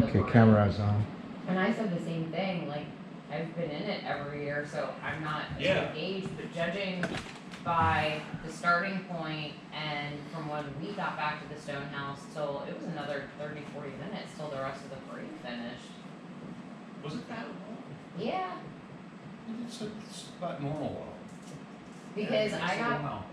have the Okay, parade. camera's on. And I said the same thing, like, I've been in it every year, so I'm not Yeah. engaged, but judging by the starting point and from when we got back to the Stone House till, it was another 30-40 minutes till the rest of the parade finished. Was it that long? Yeah, It's about normal though. because Yeah, I it's a got while.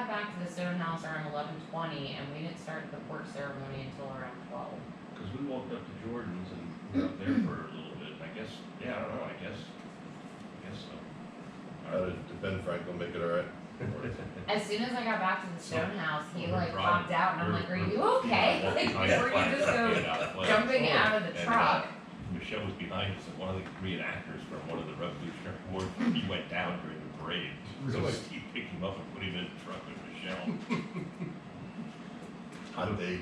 back to the Stone House around 11:20 and we didn't start the port ceremony until around 12. Cause we walked up to Jordan's and we were up there for a little bit, I guess, yeah, I don't know, I guess so. Did Ben Franklin make it all right? As soon as I got back to the Stone House, he We're like driving- popped out and I'm we're- like, are we're- you okay? Like, behind before the you just go flag, jumping out of the And, truck. Michelle was behind us, and one of the Korean actors from one of the Revolutionary War, he went down during the parade. So Really? Steve picked him up and put him in the truck with Michelle. Hot day.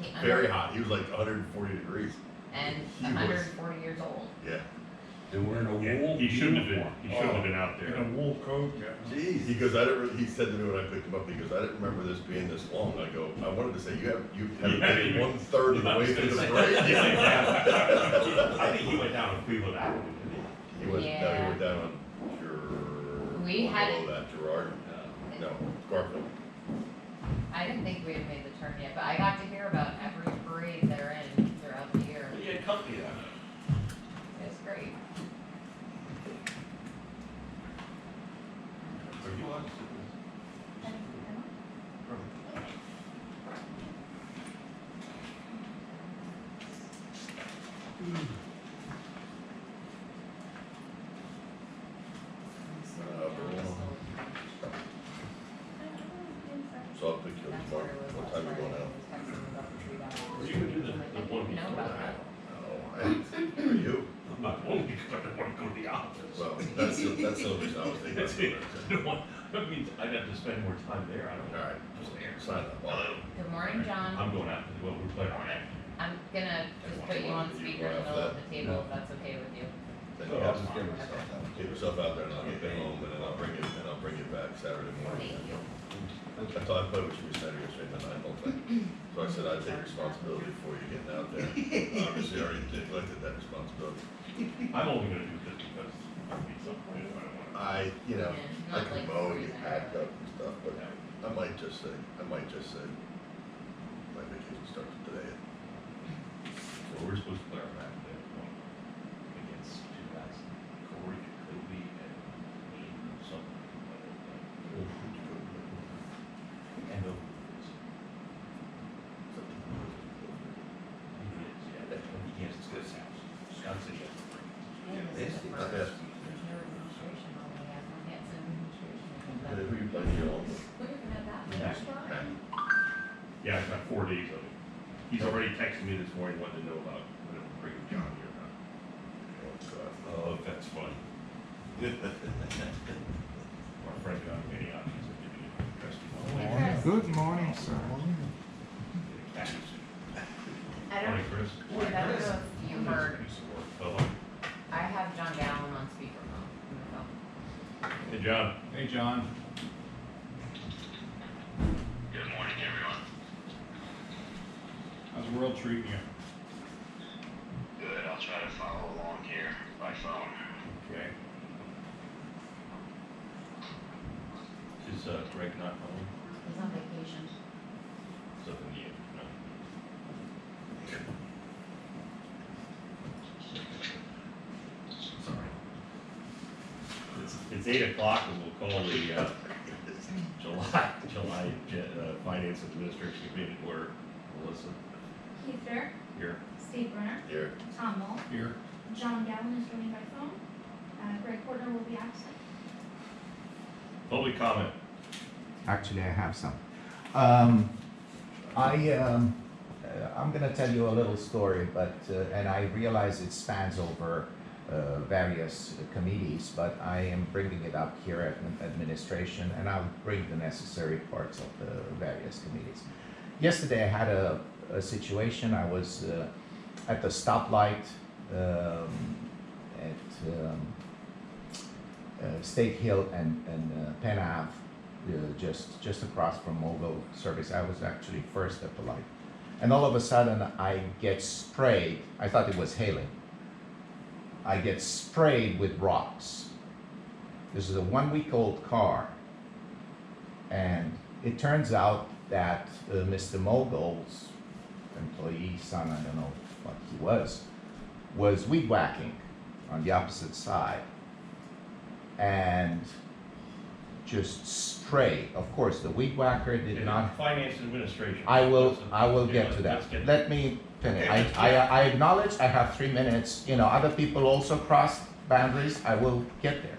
He Very under- hot. He was like 140 degrees. And He was- 140 years old. Yeah. They were in a Yeah, wool he shouldn't have been, uniform. he shouldn't have been out In a there. wool coat, yeah. Jeez. He goes, he said to me when I picked him up, he goes, I didn't remember this being this long. I go, I wanted to say, you haven't Yeah, been you- 1/3 of the way through the parade Yeah, yet. yeah. I think he went down on Cleveland Avenue, didn't he? He went, no, he Yeah. went down on Gerard. We had below it- that, Gerard. No, Garfield. I didn't think we had made the turn yet, but I got to hear about every parade they're in throughout the year. But he had company that night. It's great. Are you on? So I'll pick you up tomorrow. What time are you going out? Are you gonna do the one know before about that? that. No, are you? I'm not only because I don't wanna go to the office. Well, that's the reason I was thinking. That's it. I don't want, that means I'd have to spend more time there, I don't know. All right, just sign up. Good morning, John. I'm going out, well, we're playing on that. I'm gonna just put you on speaker in the middle of the table if that's okay with you. Then you have to get yourself out there and I'll get home and then I'll bring it back Saturday morning. Thank you. I thought I played with you Saturday yesterday night, whole thing. So I said I'd take responsibility for you getting out there. Obviously, I already neglected that responsibility. I'm only gonna do this because I need something, I don't wanna. I Yeah, I not can like mow and freezing. get packed up and stuff, but I might just say, my vacation starts today. So we're supposed to play our back there against two guys, Corey, Kobe, and Wayne, something. And over. Yeah, that's when he gets to this house. Scott said he has to bring it. This is the Not first. bad. There's no administration on the I can't send administration. Who you playing your own? We're gonna have that Yeah. much fun. Yeah, I've got 4 days of it. He's already texted me this morning, wanting to know about whether we're bringing John here or not. Oh, that's funny. Our friend John Manioc is a video interesting. Good morning, sir. I Morning, don't, Chris. I don't know if you heard, Piece of work. Oh, I have John Gallen on speakerphone. Hey, John. Hey, John. Good morning, everyone. How's the world treating you? Good, I'll try to follow along here by phone. Okay. Is Greg not home? He's on vacation. It's up in the air, no? Sorry. It's 8 o'clock and we'll call the July Finance Administration Committee to order. Melissa, Keith Fair, here. Steve Brenner, Here, Tom Mull, Here. John Galvin is joining by phone. Greg Portner will be absent. Public comment. Actually, I have some. I'm gonna tell you a little story, but, and I realize it spans over various committees, but I am bringing it up here at administration, and I'll bring the necessary parts of the various committees. Yesterday, I had a situation. I was at the stoplight at State Hill and Penn Ave, just across from Mobile Service. I was actually first at the light. and all of a sudden I get sprayed. I thought it was hailing. I get sprayed with rocks. This is a 1-week-old car, and it turns out that Mr. Mogul's employee, son, I don't know what he was weed whacking on the opposite side, and just spray. Of course, the weed whacker did not. Finance administration. I will Okay, get to that. let's get- Let me finish. Okay, I acknowledge I have 3 minutes. You know, other people also crossed boundaries. I will get there.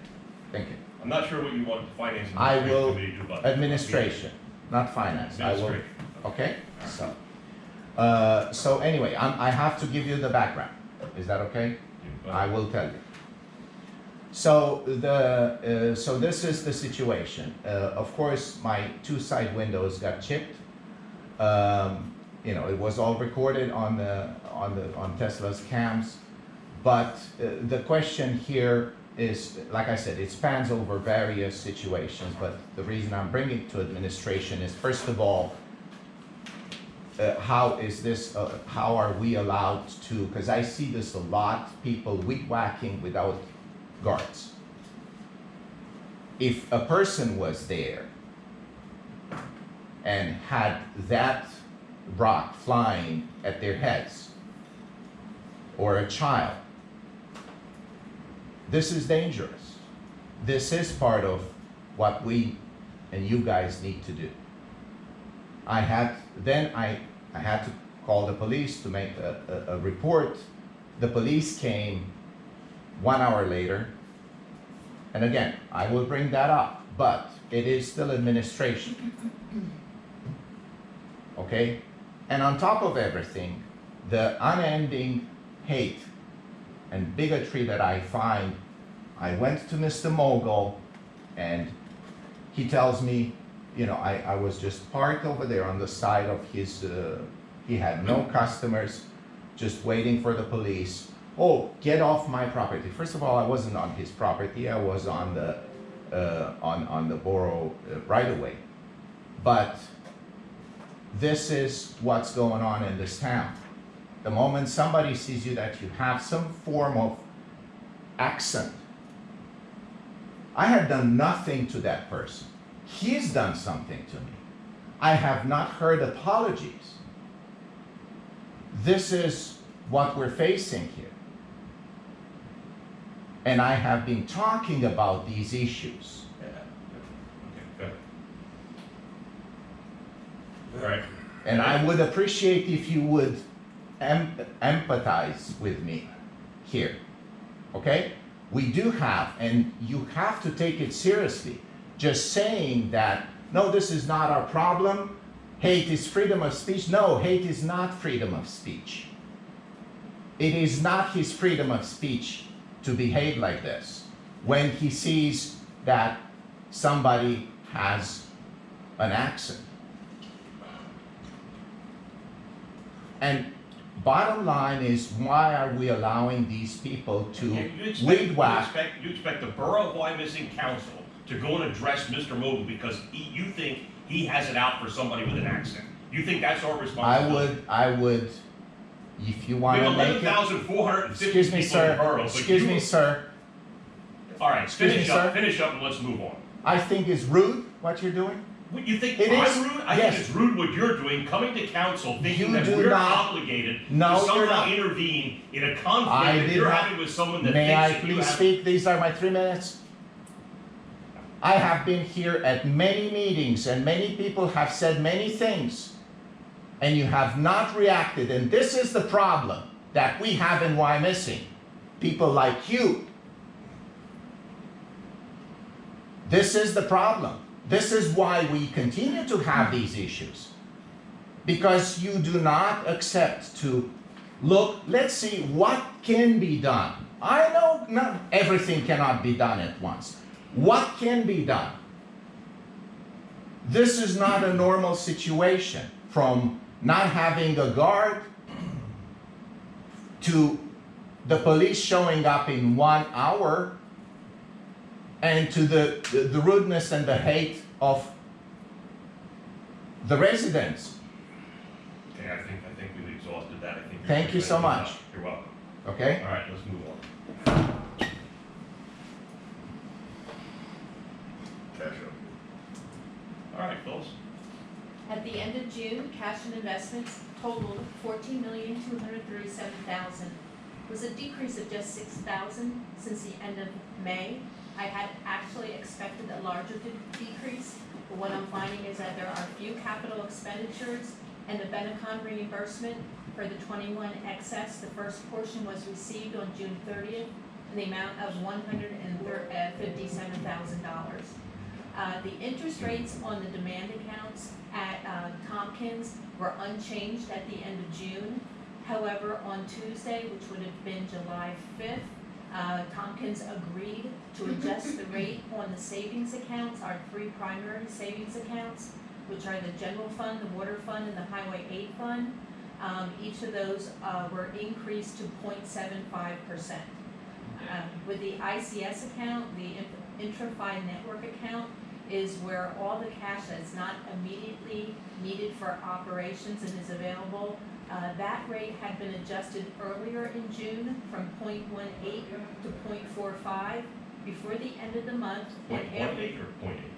Thank you. I'm not sure what you want the finance I administration will, committee to do about it. administration, not finance. I will, Administration. okay? So anyway, I have to give you the background. Is that okay? I will tell you. So so this is the situation. Of course, my 2 side windows got chipped. You know, it was all recorded on Tesla's cams. But the question here is, like I said, it spans over various situations. But the reason I'm bringing it to administration is, first of all, how is this? How are we allowed to? Because I see this a lot. People weed whacking without guards. If a person was there and had that rock flying at their heads, or a child, this is dangerous. This is part of what we and you guys need to do. I had to call the police to make a report. The police came 1 hour later, and again, I will bring that up, but it is still administration. Okay? And on top of everything, the unending hate and bigotry that I find, I went to Mr. Mogul, and he tells me, you know, I was just parked over there on the side of his, he had no customers, just waiting for the police. Oh, get off my property. First of all, I wasn't on his property. I was on the borough right away. But this is what's going on in this town. The moment somebody sees you that you have some form of accent, I have done nothing to that person. He's done something to me. I have not heard apologies. This is what we're facing here. And I have been talking about these issues. Okay, good. All right. And I would appreciate if you would empathize with me here. Okay? We do have, and you have to take it seriously. Just saying that, no, this is not our problem, hate is freedom of speech. No, hate is not freedom of speech. It is not his freedom of speech to behave like this when he sees that somebody has an accent. And bottom line is, why are we allowing these people to weed whack? You expect the Borough of Wyomissing Council to go and address Mr. Mogul because you think he has it out for somebody with an accent? You think that's our responsibility? I would, if you want We to have make it. 11,450 Excuse me, people in the borough. sir. but Excuse you- me, sir. All right, Excuse me, sir. finish up and let's move on. I think it's rude what you're doing. What, you think It I'm is? rude? I Yes. think it's rude what you're doing, coming to council thinking You that do we're not. obligated No, to you're somehow not. intervene in a I conflict that did you're not. having with someone that May I thinks that you please have. speak? These are my 3 minutes. I have been here at many meetings and many people have said many things and you have not reacted, and this is the problem that we have in Wyomissing. People like you. This is the problem. This is why we continue to have these issues. Because you do not accept to look, let's see what can be done. I know not everything cannot be done at once. What can be done? This is not a normal situation, from not having a guard to the police showing up in 1 hour, and to the rudeness and the hate of the residents. Okay, I think we've exhausted that, I think. you're Thank you so gonna- much. You're welcome. Okay? All right, let's move on. Cash up. All right, Phyllis. At the end of June, cash and investments totaled $14,237,000. Was a decrease of just $6,000 since the end of May. I had actually expected a larger decrease, but what I'm finding is that there are few capital expenditures and the Benetcon reimbursement for the 21 excess. The first portion was received on June 30th in the amount of $157,000. The interest rates on the demand accounts at Tompkins were unchanged at the end of June. However, on Tuesday, which would have been July 5th, Tompkins agreed to adjust the rate on the savings accounts, our three primary savings accounts, which are the general fund, the water fund, and the highway aid fund. Each of those were increased to 0.75%. With the ICS account, the Infra network account is where all the cash that's not immediately needed for operations and is available. That rate had been adjusted earlier in June from 0.18 to 0.45 before the end of the month. Point and one eight or point eight?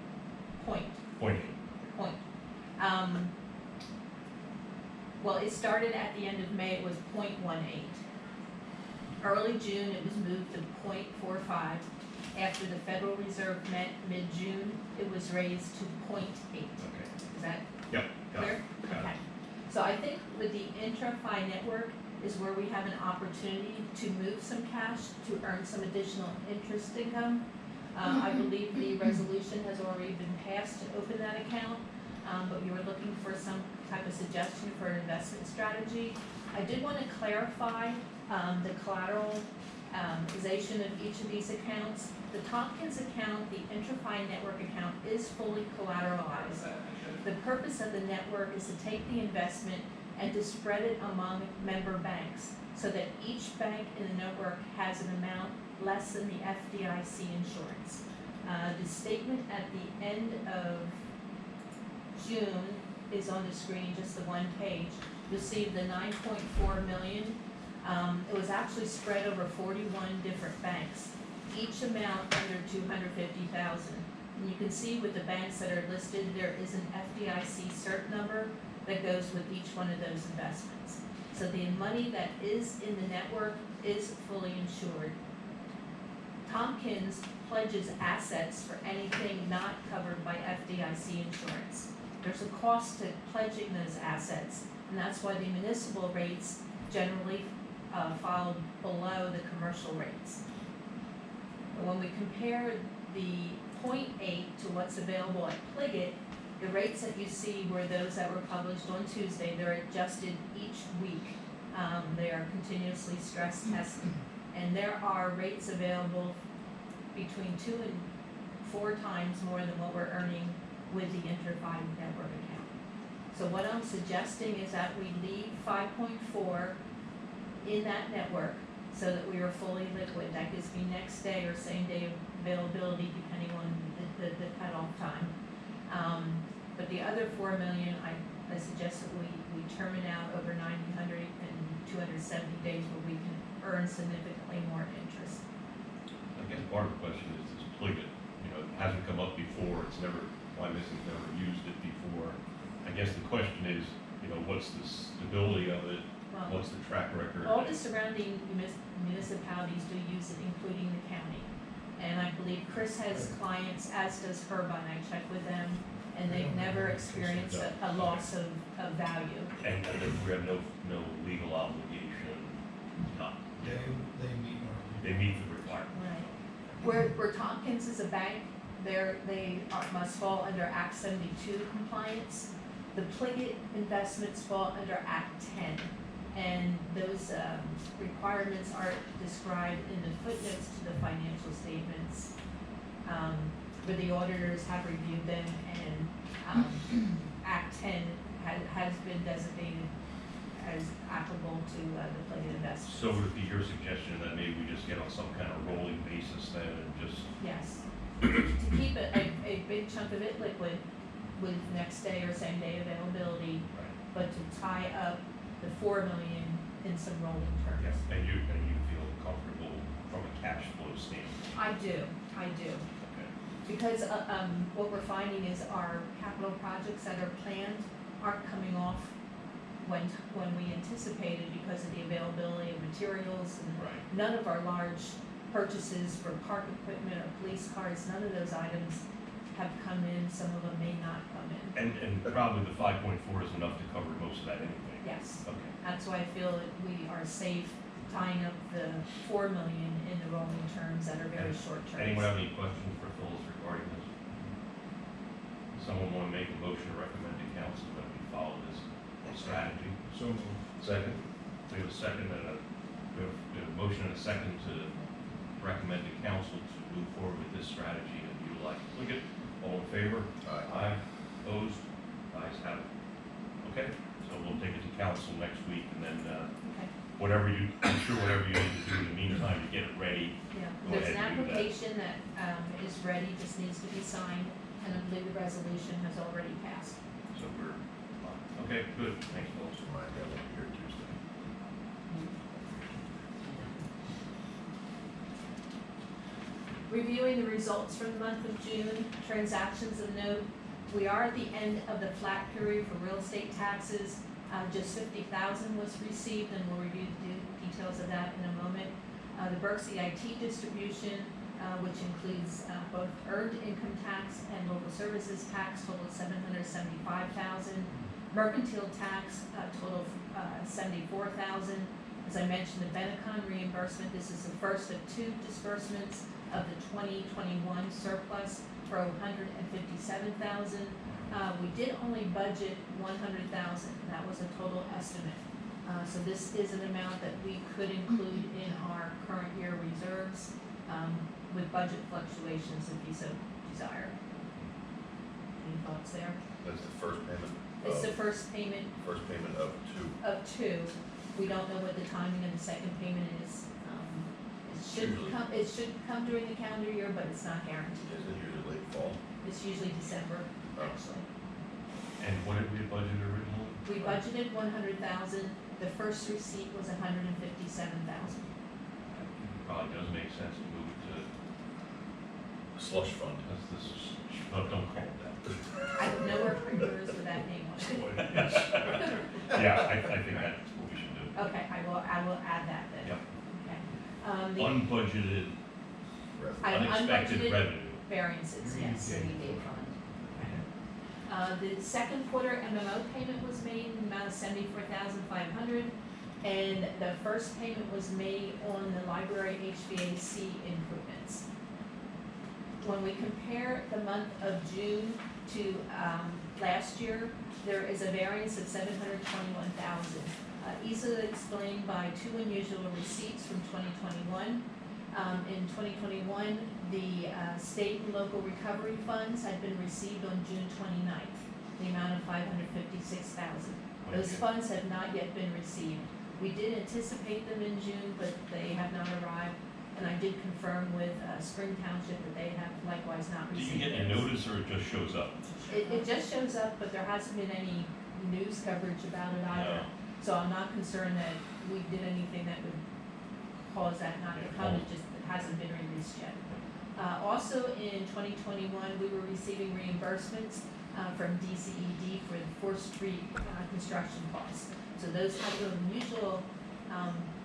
Point. Point eight. Point. Well, it started at the end of May, it was 0.18. Early June, it was moved to 0.45. After the Federal Reserve met mid-June, it was raised to 0.8. Okay. Is that Yep, got it, clear? got it. Okay. So I think with the intra-fi network is where we have an opportunity to move some cash to earn some additional interest income. I believe the resolution has already been passed to open that account, but we were looking for some type of suggestion for an investment strategy. I did want to clarify the collateralization of each of these accounts. The Tompkins account, the intra-fi network account, is fully collateralized. The purpose of the network is to take the investment and to spread it among member banks so that each bank in the network has an amount less than the FDIC insurance. The statement at the end of June is on the screen, just the one page. You'll see the 9.4 million. It was actually spread over 41 different banks, each amount under 250,000. And you can see with the banks that are listed, there is an FDIC cert number that goes with each one of those investments. So the money that is in the network is fully insured. Tompkins pledges assets for anything not covered by FDIC insurance. There's a cost to pledging those assets, and that's why the municipal rates generally fall below the commercial rates. When we compare the 0.8 to what's available at Pliget, the rates that you see were those that were published on Tuesday. They're adjusted each week. They are continuously stress tested. And there are rates available between 2 and 4 times more than what we're earning with the Interfi network account. So what I'm suggesting is that we leave 5.4 in that network so that we are fully liquid. That gives me next day or same day availability depending on the cutoff time. But the other 4 million, I suggest that we term it out over 900 and 270 days where we can earn significantly more interest. I guess part of the question is this Pliget, it hasn't come up before, it's never, Wyoming's never used it before. I guess the question is, what's the stability of it? Well, What's the track record? all the surrounding municipalities do use it, including the county. And I believe Chris has clients, as does Herbine. I checked with them, and they've never experienced a loss of value. And we have no legal obligation, not, They meet they meet the requirement. Right. Where Tompkins is a bank, they must fall under Act 72 compliance. The Pliget investments fall under Act 10. And those requirements are described in the footnotes to the financial statements, where the auditors have reviewed them, and Act 10 has been designated as applicable to the Pliget investments. So would it be your suggestion that maybe we just get on some kind of rolling basis then and just, Yes. To keep a big chunk of it liquid with next day or same day availability, but to tie up the 4 million in some rolling terms. Yes, and you feel comfortable from a cash flow standpoint? I do. Okay. Because, what we're finding is our capital projects that are planned aren't coming off when we anticipated because of the availability of materials and Right. none of our large purchases for park equipment or police cars, none of those items have come in, some of them may not come in. And probably the 5.4 is enough to cover most of that anyway? Yes, Okay. that's why I feel that we are safe tying up the 4 million in the rolling terms that are very short terms. Anyone have any questions for Phyllis regarding this? Someone want to make a motion to recommend to council that we follow this strategy? So moved. Second. We have a second and we have a motion and a second to recommend to council to move forward with this strategy and utilize Pliget. All in favor? Aye. Opposed? Ayes have it. Okay, so we'll take it to council next week and then, Okay. whatever you need to do in the meantime to get it ready. Yeah, Go there's an ahead and do that. application that, is ready, just needs to be signed, and I believe the resolution has already passed. So we're, okay, good, thanks, Phyllis. Remind me, I won't be here Tuesday. Reviewing the results from the month of June, transactions of note, we are at the end of the flat period for real estate taxes. Just 50,000 was received, and we'll review the details of that in a moment. The Berksey IT distribution, which includes both earned income tax and local services tax, totaled 775,000. Mercantile tax, total 74,000. As I mentioned, the Benetcon reimbursement, this is the first of 2 disbursements of the 2021 surplus for 157,000. We did only budget 100,000, that was a total estimate. So this is an amount that we could include in our current year reserves, with budget fluctuations if you so desire. Any thoughts there? That's the first payment? It's the of- first payment First payment of 2. of 2. We don't know what the timing of the second payment is. It should come during the calendar year, but it's not guaranteed. Is it usually late fall? It's usually December, Oh. actually. And what did we budget originally? We budgeted 100,000, the first receipt was 157,000. Probably does make sense to move it to, Slush fund. that's this, don't call it that. I have nowhere printers with that name on it. Yeah, I think that's what we should do. Okay, I will add that then. Yep. Okay. Unbudgeted, Revenue. unexpected Unbudgeted revenue. variances, yes. Rainy day fund. The second quarter MMO payment was made in the amount of 74,500, and the first payment was made on the library HVAC improvements. When we compare the month of June to last year, there is a variance of 721,000. Easily explained by 2 unusual receipts from 2021. In 2021, the state and local recovery funds had been received on June 29th, the amount of 556,000. Those funds have not yet been received. We did anticipate them in June, but they have not arrived, and I did confirm with Spring Township that they have likewise not Do received you get those. a notice or it just shows up? It just shows up, but there hasn't been any news coverage about it either. No. So I'm not concerned that we did anything that would cause that not to come, it just hasn't been released yet. Also in 2021, we were receiving reimbursements from DCED for the 4th Street construction costs. So those type of unusual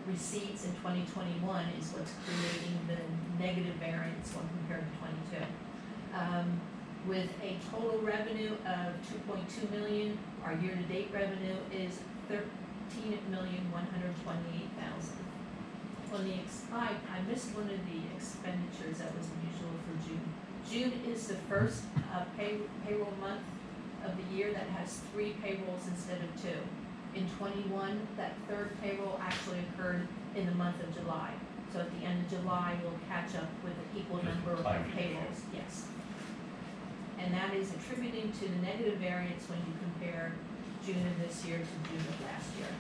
receipts in 2021 is what's creating the negative variance when compared to 22. With a total revenue of 2.2 million, our year-to-date revenue is 13,128,000. On the I missed one of the expenditures that was unusual for June. June is the first payroll month of the year that has 3 payrolls instead of 2. In 21, that 3rd payroll actually occurred in the month of July. So at the end of July, we'll catch up with an equal Just number of timing payrolls, yes. And that is attributing to the negative variance when you compare June of this year to June of last year.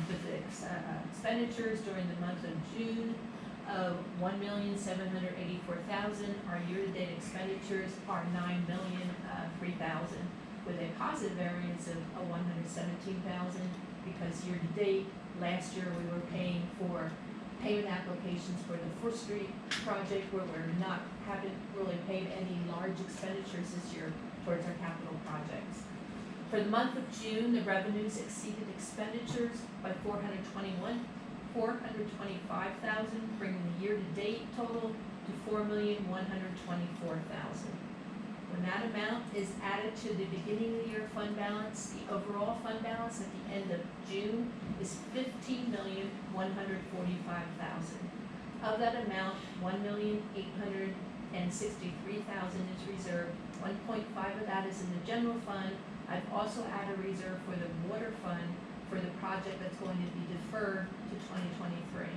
With the expenditures during the month of June of 1,784,000, our year-to-date expenditures are 9,003,000. with a positive variance of 117,000, because year to date, last year we were paying for payment applications for the First Street project, where haven't really paid any large expenditures this year towards our capital projects. For the month of June, the revenues exceeded expenditures by 425,000, bringing the year-to-date total to 4,124,000. When that amount is added to the beginning of the year fund balance, the overall fund balance at the end of June is 15,145,000. Of that amount, 1,863,000 is reserved. 1.5 of that is in the general fund. I've also added a reserve for the water fund for the project that's going to be deferred to 2023.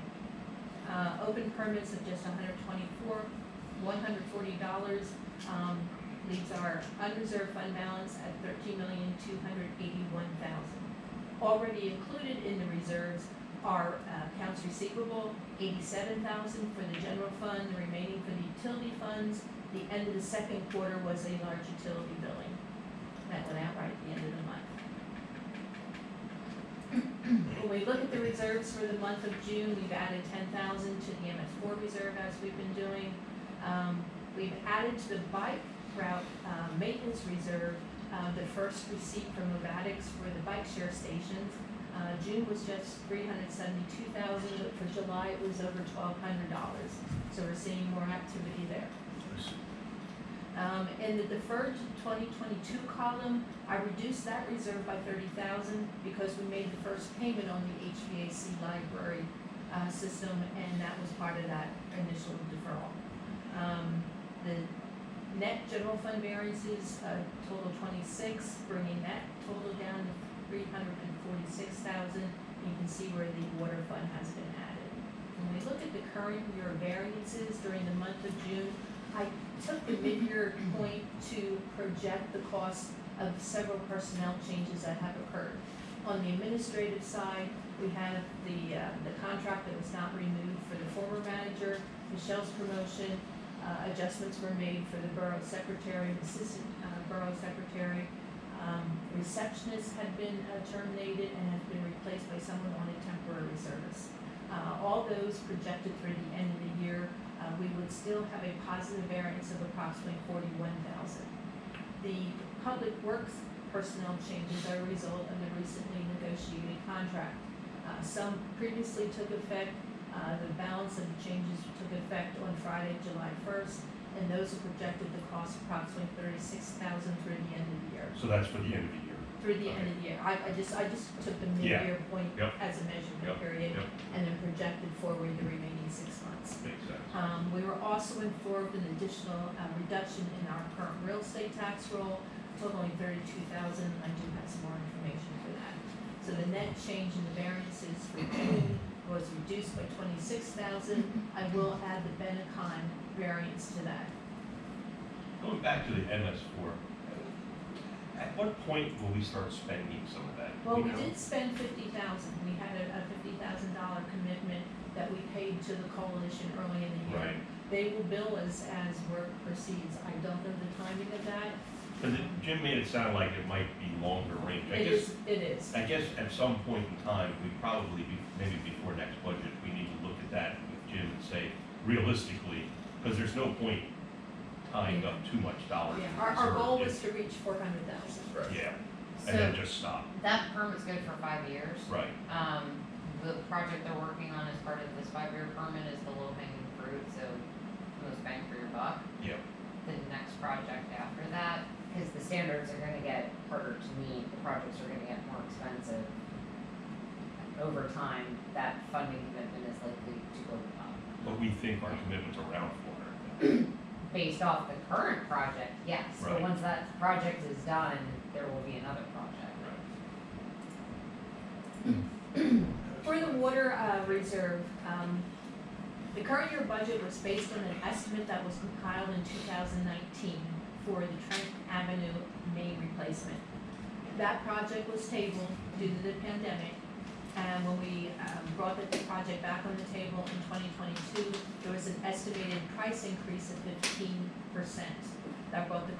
Open permits of just $140 leaves our unreserved fund balance at $13,281,000. Already included in the reserves are accounts receivable, $87,000 for the general fund, the remaining for the utility funds. The end of the second quarter was a large utility billing. That went out right at the end of the month. When we look at the reserves for the month of June, we've added 10,000 to the MS4 reserve, as we've been doing. We've added to the bike route maintenance reserve the first receipt from Novatics for the bike share stations. June was just $372,000, but for July it was over $1,200. So we're seeing more activity there. In the deferred 2022 column, I reduced that reserve by $30,000 because we made the first payment on the HVAC library system, and that was part of that initial deferral. The net general fund variances total 26, bringing that total down to 346,000. You can see where the water fund has been added. When we look at the current year variances during the month of June, I took the mid-year point to project the cost of several personnel changes that have occurred. On the administrative side, we have the contract that was not renewed for the former manager, Michelle's promotion. Adjustments were made for the borough secretary, assistant borough secretary. Receptionist had been terminated and has been replaced by someone on a temporary service. All those projected through the end of the year, we would still have a positive variance of approximately 41,000. The public works personnel changes are a result of the recently negotiated contract. Some previously took effect. The balance of the changes took effect on Friday, July 1st, and those are projected to cost approximately $36,000 through the end of the year. So that's for the end of the year. Through the end of the year. I just took the mid-year point Yep. as a measurement Yep. period, Yep. and then projected forward the remaining 6 months. Makes sense. We were also informed an additional reduction in our current real estate tax roll, totaling $32,000. I do have some more information for that. So the net change in the variances for June was reduced by $26,000. I will add the Benetcon variance to that. Going back to the MS4, at what point will we start spending some of that? Well, You we know? did spend $50,000. We had a $50,000 commitment that we paid to the coalition early in the year. Right. They will bill us as work proceeds. I don't know the timing of that. But Jim made it sound like it might be longer range. It is. I guess at some point in time, we probably, maybe before next budget, we need to look at that with Jim and say, realistically, because there's no point tying up too much dollars. Yeah, in our goal reserve. was to reach 400,000. Right. Yeah, So and then just stop. that permit's good for 5 years. Right. The project they're working on as part of this 5-year permit is the low hanging fruit, so most bang for your buck. Yeah. The next project after that, because the standards are gonna get harder to meet, the projects are gonna get more expensive. Over time, that funding commitment is likely to go up. But we think our commitment's around 400. Based off the current project, yes, but Right. once that project is done, there will be another project. Right. For the water reserve, the current year budget was based on an estimate that was compiled in 2019 for the Trent Avenue main replacement. That project was tabled due to the pandemic, and when we brought the project back on the table in 2022, there was an estimated price increase of 15%. That brought the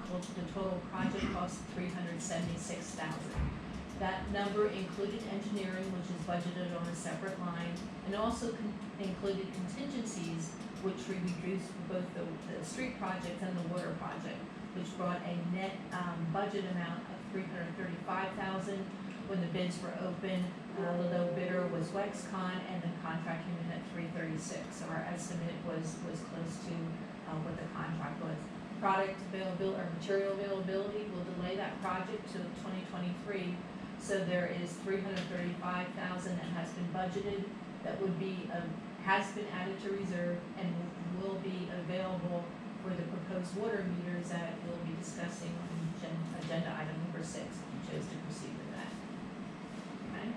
total project cost to $376,000. That number included engineering, which is budgeted on a separate line, and also included contingencies, which we reduced for both the street project and the water project, which brought a net budget amount of $335,000. When the bids were open, the low bidder was Wexcon, and the contract came in at $336. So our estimate was close to what the contract was. Product availability or material availability will delay that project to 2023. So there is $335,000 that has been budgeted, that would be has been added to reserve and will be available for the proposed water meters that we'll be discussing on agenda item number 6. If you chose to proceed with that. Okay.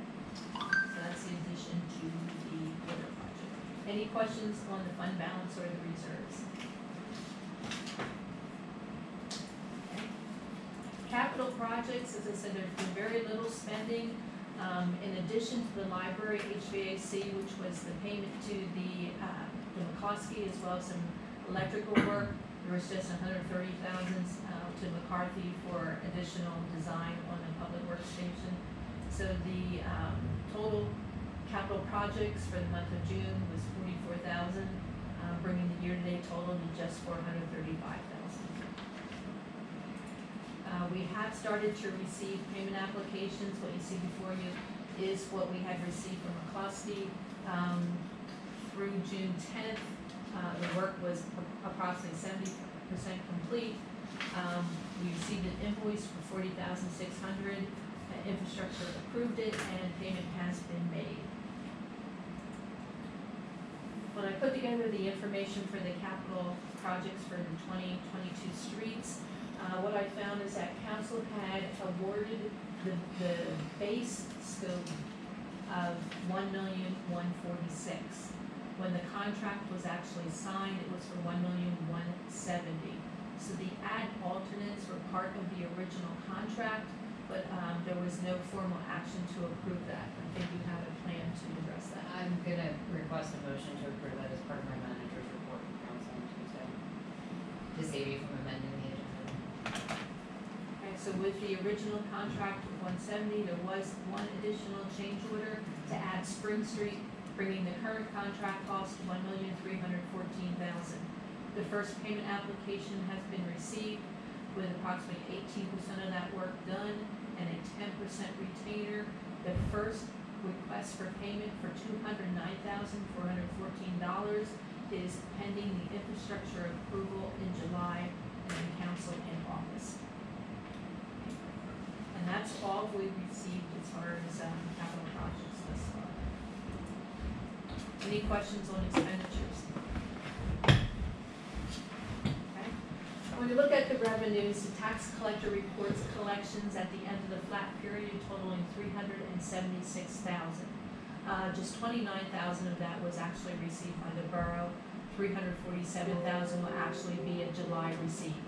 So that's the addition to the water project. Any questions on the fund balance or the reserves? Capital projects, as I said, there's been very little spending. In addition to the library HVAC, which was the payment to the McCloskey, as well as some electrical work, there was just $130,000 to McCarthy for additional design on the public workstation. So the total capital projects for the month of June was $44,000, bringing the year-to-date total to just $435,000. We have started to receive payment applications. What you see before you is what we had received from McCloskey through June 10th. The work was approximately 70% complete. We received an invoice for $40,600. Infrastructure approved it, and payment has been made. When I put together the information for the capital projects for the 2022 streets, what I found is that council had awarded the base scope of $1,146,000. When the contract was actually signed, it was for $1,170,000. So the add alternates were part of the original contract, but there was no formal action to approve that. I think you had a plan to address that. I'm gonna request a motion to approve that as part of my manager's report to council on Tuesday, to save you from amending the agenda. Okay, so with the original contract of $170,000, there was one additional change order to add Spring Street, bringing the current contract cost to $1,314,000. The first payment application has been received with approximately 18% of that work done and a 10% retainer. The first request for payment for $209,414 is pending the infrastructure approval in July and then council in August. And that's all we've received as far as capital projects thus far. Any questions on expenditures? Okay. When you look at the revenues, the tax collector reports collections at the end of the flat period totaling $376,000. Just $29,000 of that was actually received by the borough. $347,000 will actually be a July receipt.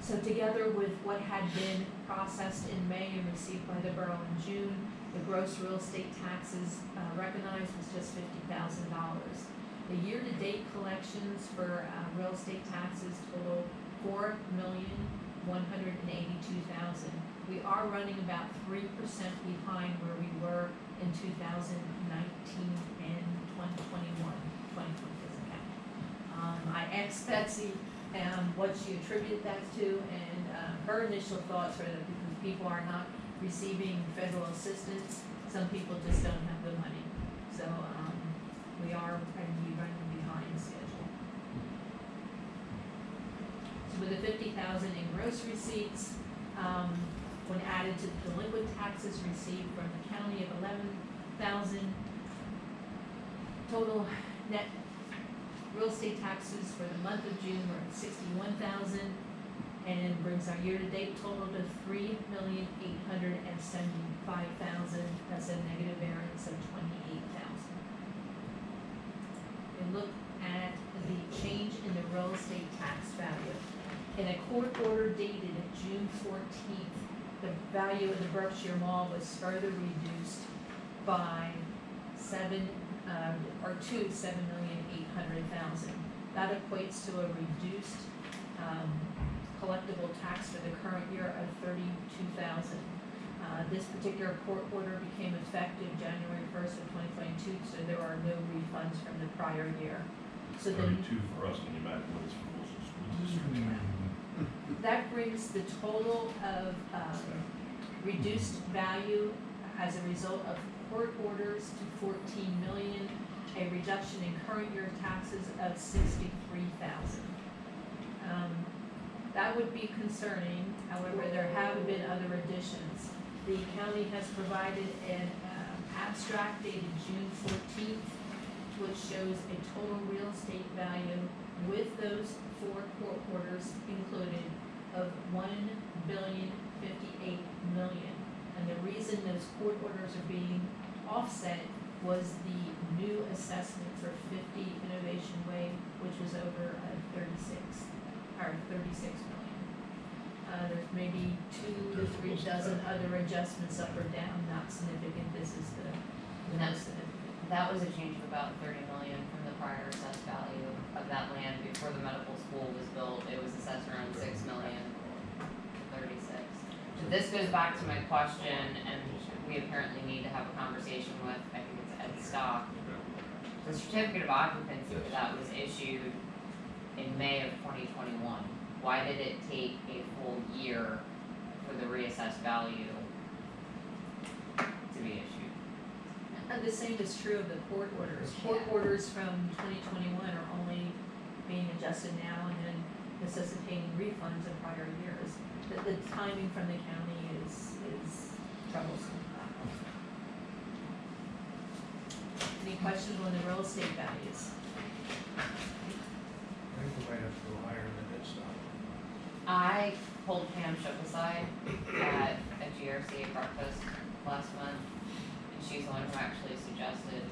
So together with what had been processed in May and received by the borough in June, the gross real estate taxes recognized was just $50,000. The year-to-date collections for real estate taxes total $4,182,000. We are running about 3% behind where we were in 2019 and 2021. 2020 doesn't count. I asked Betsy what she attributed that to, and her initial thoughts were that because people are not receiving federal assistance, some people just don't have the money. So we are going to be running behind schedule. So with the $50,000 in gross receipts, when added to the delinquent taxes received from the county of $11,000, total net real estate taxes for the month of June were at $61,000, and brings our year-to-date total to $3,875,000. That's a negative variance of $28,000. And look at the change in the real estate tax value. In a court order dated June 14th, the value of the Berkshire Mall was further reduced by $7,800,000. That equates to a reduced collectible tax for the current year of $32,000. This particular court order became effective January 1st of 2022, so there are no refunds from the prior year. So then 32 for us, can you imagine what it's for Wilson School District? that brings the total of reduced value as a result of court orders to 14 million, a reduction in current year taxes of 63,000. That would be concerning, however, there have been other additions. The county has provided an abstract dated June 14th, which shows a total real estate value with those 4 court orders included of $1,058,000,000. And the reason those court orders are being offset was the new assessment for 50 Innovation Way, which was over 36 million. There's maybe 2 to 3 dozen other adjustments up or down, not significant. This is the most significant. That was a change of about 30 million from the prior assessed value of that land before the medical school was built. It was assessed around 6 million, 36. So this goes back to my question, and we apparently need to have a conversation with, I think it's Ed Stock. The certificate of occupancy for that was issued in May of 2021. Why did it take a full year for the reassessed value to be issued? And the same is true of the court orders. Court Yeah. orders from 2021 are only being adjusted now and then necessitating refunds of prior years. The timing from the county is troublesome. Any questions on the real estate values? I think we might have to go higher than this now. I pulled Pam Shook aside at a GRCA breakfast last month, and she's the one who actually suggested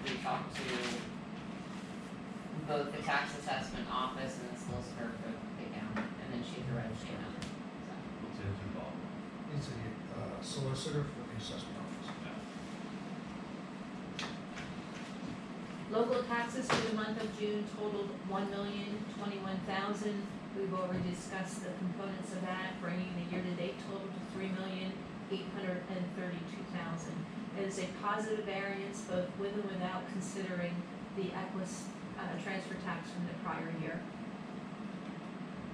we talk to both the tax assessment office and the solicitor for the county, and then she threw it, you know, so. What's it involved? It's a solicitor for the assessment office. Local taxes for the month of June totaled $1,021,000. We've already discussed the components of that, bringing the year-to-date total to $3,832,000. It is a positive variance both with and without considering the Equus transfer tax from the prior year.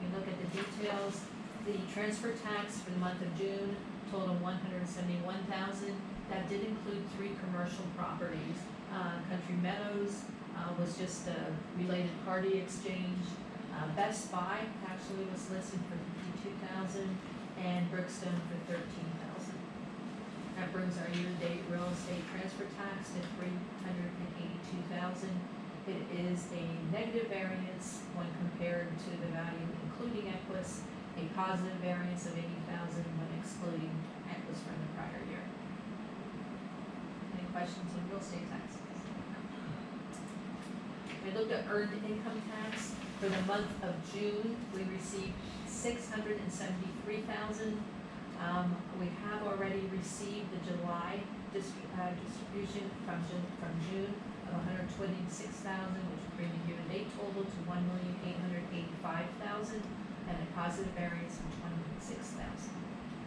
You look at the details, the transfer tax for the month of June totaled $171,000. That did include 3 commercial properties. Country Meadows was just a related party exchange. Best Buy actually was listed for $52,000 and Brookstone for $13,000. That brings our year-to-date real estate transfer tax to $382,000. It is a negative variance when compared to the value including Equus, a positive variance of $80,000 when excluding Equus from the prior year. Any questions on real estate taxes? We looked at earned income tax. For the month of June, we received $673,000. We have already received the July distribution from June of $126,000, which would bring the year-to-date total to $1,885,000, and a positive variance of $26,000.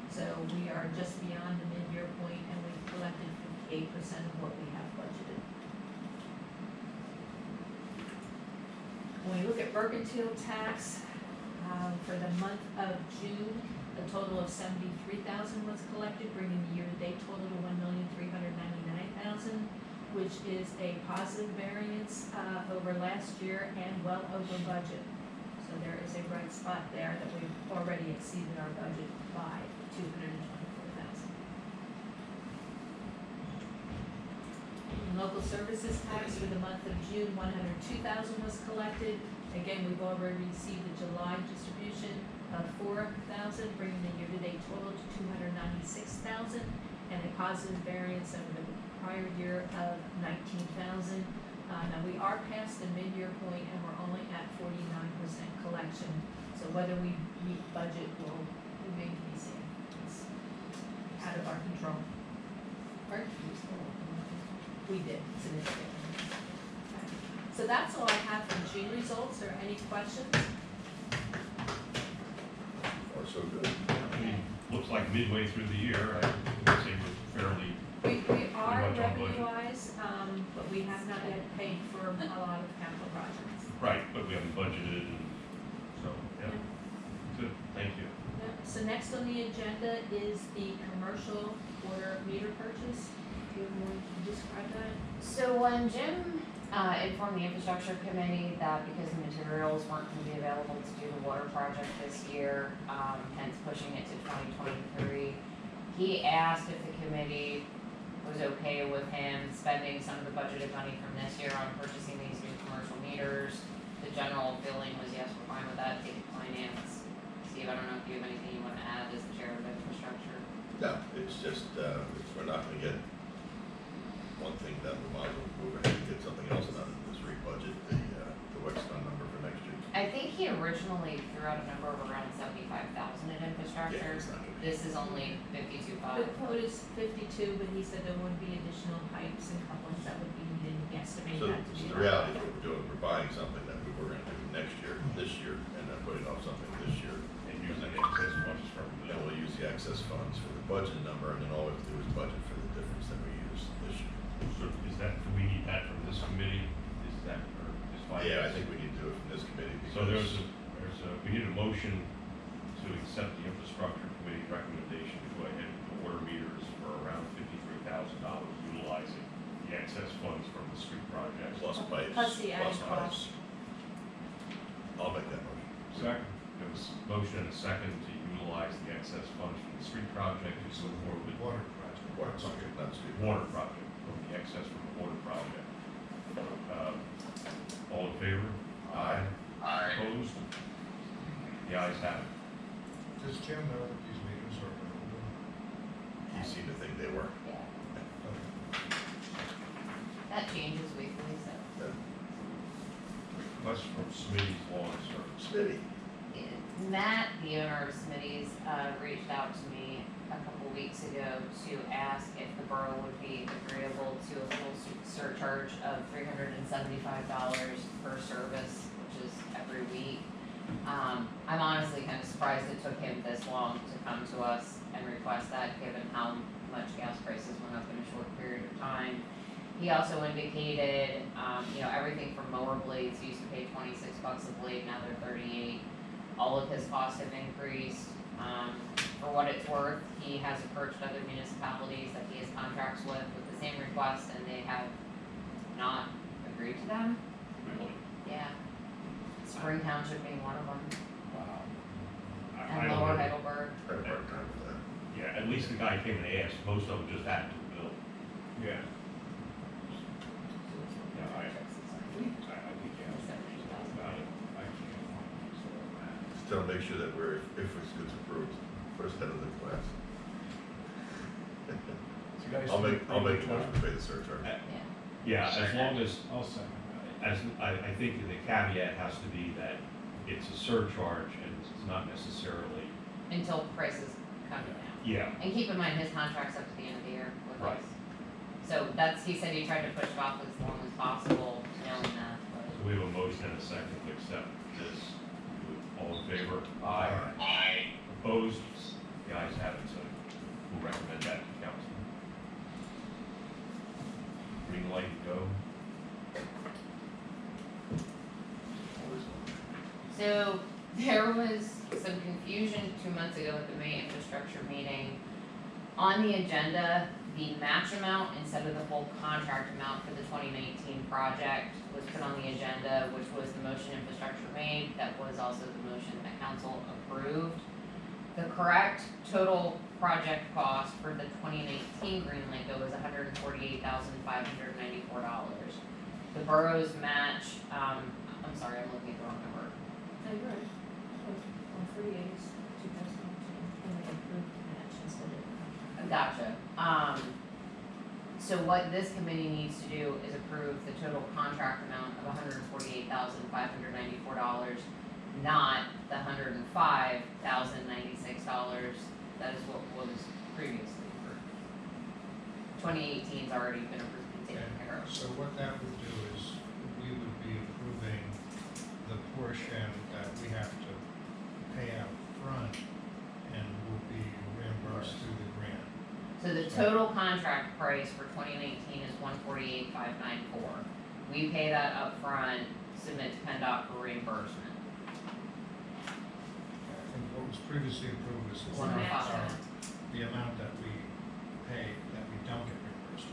So we are just beyond the mid-year point, and we've collected 58% of what we have budgeted. When we look at mercantile tax, for the month of June, a total of $73,000 was collected, bringing the year-to-date total to $1,399,000, which is a positive variance over last year and well over budget. So there is a bright spot there that we've already exceeded our budget by $224,000. Local services tax for the month of June, $102,000 was collected. Again, we've already received the July distribution of $4,000, bringing the year-to-date total to $296,000, and a positive variance over the prior year of $19,000. Now we are past the mid-year point, and we're only at 49% collection. So whether we meet budget will remain to be seen. It's out of our control. Pardon? We did, significantly. Okay. So that's all I have for June results. Are there any questions? so good. I mean, looks like midway through the year, I would say we're fairly, We are much on budget. revenue wise, but we have not yet paid for a lot of capital projects. right, but we haven't budgeted, and so, yeah, good, thank you. Yeah, so next on the agenda is the commercial water meter purchase. Do you want to describe that? So when Jim informed the infrastructure committee that because the materials weren't gonna be available to do the water project this year, hence pushing it to 2023, he asked if the committee was okay with him spending some of the budgeted money from this year on purchasing these new commercial meters. The general feeling was yes, we're fine with that, take it to finance. Steve, I don't know if you have anything you wanna add as the chair of infrastructure? No, it's just, if we're not gonna get one thing done, we might as well move ahead and get something else done, just rebudget the Wexton number for next year. I think he originally threw out a number of around 75,000 in Yeah, infrastructure. it's not gonna be. This is only 52.5. The quote is 52, but he said there would be additional pipes and couplings that would be needed, and guesstimate So, that to be. so the reality is what we're doing, we're buying something that we were gonna do next year, this year, and then putting off something this year. And use the excess funds from the, And we'll use the excess funds for the budget number, and then all we have to do is budget for the difference that we use this year. so is that, do we need that from this committee? Is that, or is finance? Yeah, I think we need to do it from this committee, So because we need a motion to accept the infrastructure committee's recommendation to go ahead with the water meters for around $53,000, utilizing the excess funds from the street project. plus pipes, Plus the added plus pipes. I'll make that motion. Second. There was a motion and a second to utilize the excess funds from the street project to move forward with Water project. Water project, not street. water project, from the excess from the water project. All in favor? Aye. Aye. Opposed? The ayes have it. Does Jim know that these meters are available? You seem to think they were. Yeah, Okay. that changes weekly, so. Request from Smitty's Law and Service. Smitty, Matt, the owner of Smitty's, reached out to me a couple weeks ago to ask if the borough would be agreeable to a full surcharge of $375 per service, which is every week. I'm honestly kind of surprised it took him this long to come to us and request that, given how much gas prices went up in a short period of time. He also indicated, everything from mower blades, he used to pay $26 a blade, now they're 38. All of his costs have increased. For what it's worth, he has approached other municipalities that he has contracts with the same request, and they have not agreed to them. Really? Yeah. Spring Township being one of them, Wow. I and don't Lower know. Heidelberg. I had a hard time with that. Yeah, at least the guy came and asked, most of them just had to bill. Yeah. Yeah, I think, about it. I can't. Just tell them, make sure that we're, if it's gets approved, first head of the class. I'll make a motion to pay the surcharge. Yeah, as long as, I'll second I think the caveat has to be that it's a surcharge and it's not necessarily, Until prices come down. yeah, And keep in mind, his contract's up to the end of the year with Right. us. So he said he tried to push it off as long as possible, knowing that, but. so we have a motion and a second to accept this. All in favor? Aye. Aye. Opposed? The ayes have it, so we'll recommend that to council. Green light, go. Always one. So there was some confusion 2 months ago at the May infrastructure meeting. On the agenda, the match amount instead of the full contract amount for the 2019 project was put on the agenda, which was the motion infrastructure made, that was also the motion that council approved. The correct total project cost for the 2019 Green Lake Go was $148,594. The borough's match, I'm sorry, I'm looking at the wrong number. No, you're right. 148 is 2019, and we approved the match instead of the contract. Gotcha. So what this committee needs to do is approve the total contract amount of $148,594, not the $105,096. That is what was previously approved. 2018's already been approved and taken care of. So what that would do is, we would be approving the portion that we have to pay out front and will be reimbursed through the grant. So the total contract price for 2019 is 148,594. We pay that upfront, submit to PennDOT for reimbursement. And what was previously approved is the One oh five. the amount that we pay, that we don't get reimbursed.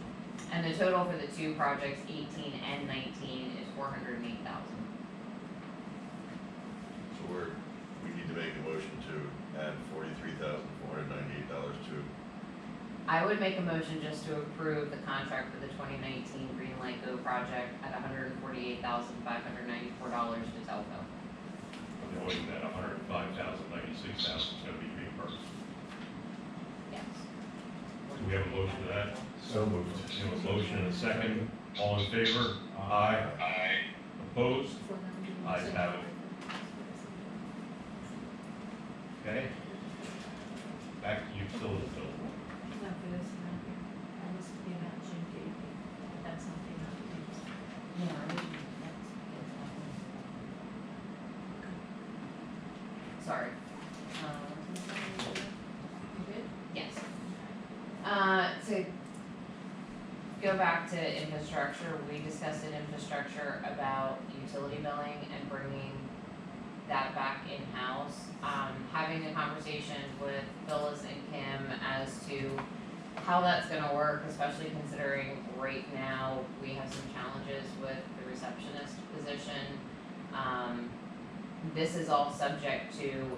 And the total for the two projects, 18 and 19, is 408,000. So we need to make a motion to add $43,498 to, I would make a motion just to approve the contract for the 2019 Green Light Go project at $148,594 to Telco. Knowing that $105,096 is gonna be reimbursed. Yes. Do we have a motion to that? so moved. We have a motion and a second. All in favor? Aye. Aye. Opposed? Ayes have it. Okay. Back to utility bill. Not for this amount here. That was the amount Jim gave me. That's not the amount he used. Sorry. You good? Yes. To go back to infrastructure, we discussed in infrastructure about utility billing and bringing that back in-house. Having a conversation with Phyllis and Kim as to how that's gonna work, especially considering right now we have some challenges with the receptionist position. This is all subject to,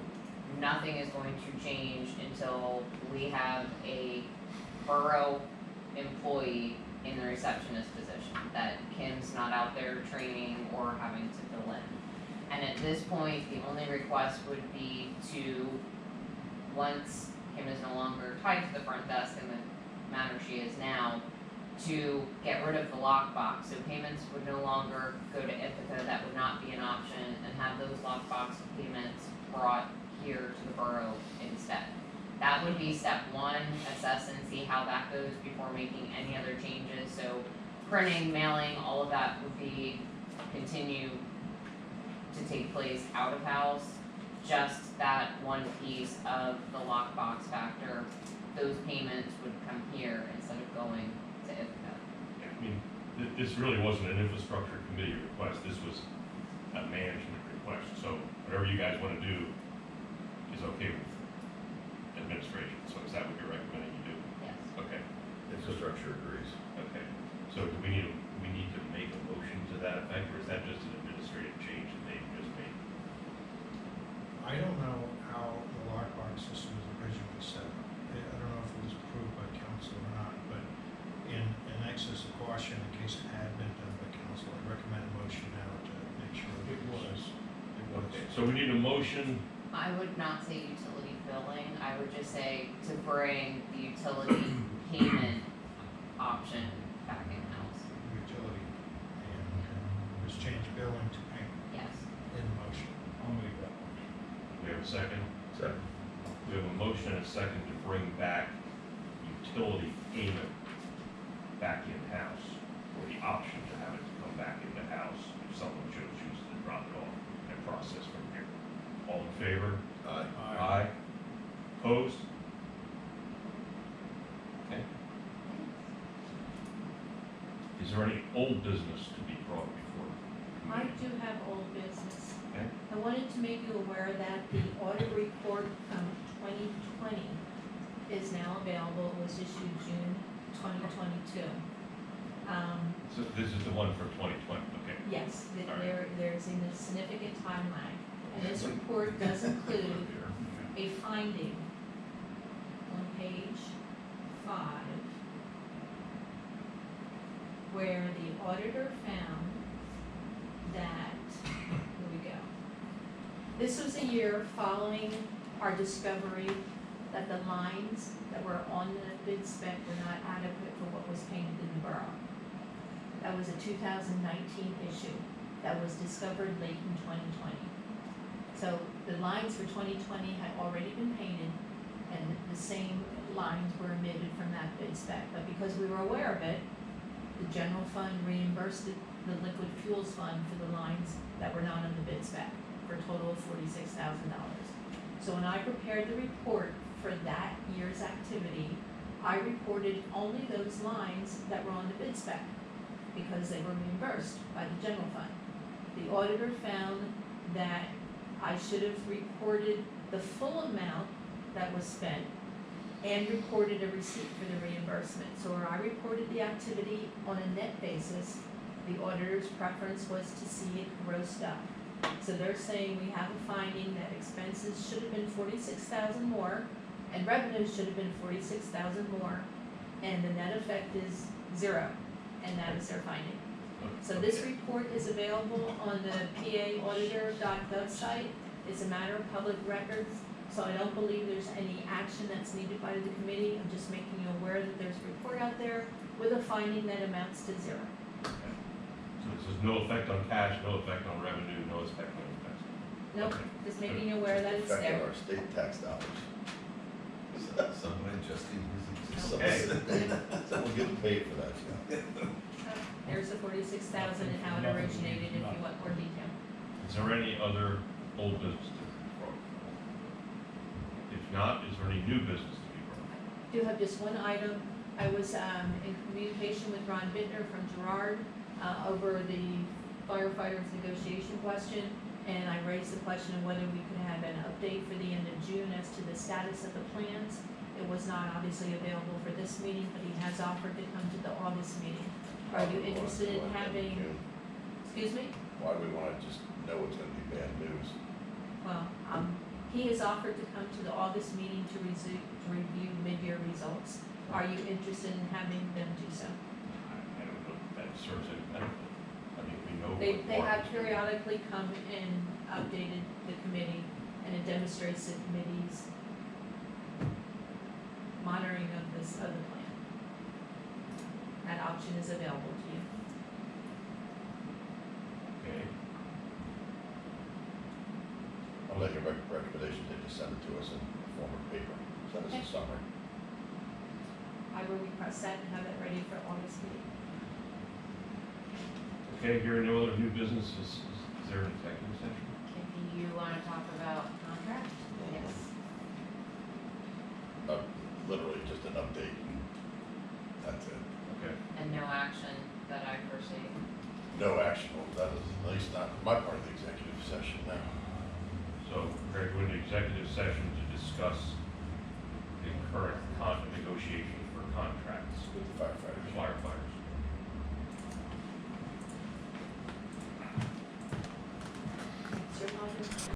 nothing is going to change until we have a borough employee in the receptionist position, that Kim's not out there training or having to fill in. And at this point, the only request would be to, once Kim is no longer tied to the front desk in the manner she is now, to get rid of the lockbox, so payments would no longer go to Ithaca, that would not be an option, and have those lockbox payments brought here to the borough instead. That would be step one, assess and see how that goes before making any other changes, so printing, mailing, all of that would be, continue to take place out of house. Just that one piece of the lockbox factor, those payments would come here instead of going to Ithaca. I mean, this really wasn't an infrastructure committee request, this was a management request, so whatever you guys wanna do is okay with administration, so is that what you're recommending you do? Yes. Okay, Infrastructure agrees. okay, so do we need to make a motion to that effect, or is that just an administrative change that they just made? I don't know how the lockbox system was originally set up. I don't know if it was approved by council or not, but in excess of caution, in case it had been done by council, I recommend a motion now to make sure it was. Okay, so we need a motion, I would not say utility billing, I would just say to bring the utility payment option back in-house. Utility and just change billing to payment Yes. in the motion. I'll make that motion. we have a second, Second. we have a motion and a second to bring back utility payment back in-house, or the option to have it come back into house if someone chooses to drop it off and process from here. All in favor? Aye. Aye. Opposed? Okay. Is there any old business to be brought before? the I committee? do have old business. Okay. I wanted to make you aware that the audit report from 2020 is now available. It was issued June 2022. So this is the one for 2020, okay. Yes, All right. there's a significant time lag. And this report does include a finding on page 5 where the auditor found that, here we go. This was a year following our discovery that the lines that were on the bid spec were not adequate for what was painted in the borough. That was a 2019 issue that was discovered late in 2020. So the lines for 2020 had already been painted and the same lines were omitted from that bid spec. But because we were aware of it, the general fund reimbursed the liquid fuels fund for the lines that were not on the bid spec for a total of $46,000. So So when I prepared the report for that year's activity, I reported only those lines that were on the bid spec, because they were reimbursed by the general fund. The auditor found that I should have reported the full amount that was spent and recorded a receipt for the reimbursement. So where I reported the activity on a net basis, the auditor's preference was to see it grossed up. So they're saying we have a finding that expenses should have been 46,000 more, and revenues should have been 46,000 more, and the net effect is 0, and that is their finding. So this report is available on the paauditor.gov site. It's a matter of public records, so I don't believe there's any action that's needed by the committee. I'm just making you aware that there's a report out there with a finding that amounts to 0. Okay. So this is no effect on cash, no effect on revenue, no effect on expense. Nope, Okay. just making you aware that it's Affecting there. our state tax dollars. Someone adjusting his Someone getting paid for that, yeah. There's the 46,000 and how it originated, if you want more detail. Is there any other old business to be brought? If not, is there any new business to be brought? I do have just one item. I was in communication with Ron Bittner from Gerard over the firefighters negotiation question, and I raised the question of whether we could have an update for the end of June as to the status of the plans. It was not obviously available for this meeting, but he has offered to come to the August meeting. Are you interested in having, excuse me? Why do we wanna just know it's gonna be bad news? Well, he has offered to come to the August meeting to review mid-year results. Are you interested in having them do so? I don't know if that serves any benefit. I mean, we know. They what have markets- periodically come and updated the committee, and it demonstrates the committee's monitoring of the plan. That option is available to you. Okay, I'll make a recommendation, they just send it to us in the form of paper, send us Okay. a summary. I will request that and have it ready for August meeting. okay, here are no other new businesses. Is there an executive session? If you wanna talk about contract, yes. Literally just an update, that's it. Okay, And no action that I foresee. No action, that is at least not my part of the executive session now. so we're going to go into executive session to discuss the current negotiations for contracts With the for firefighters. firefighters.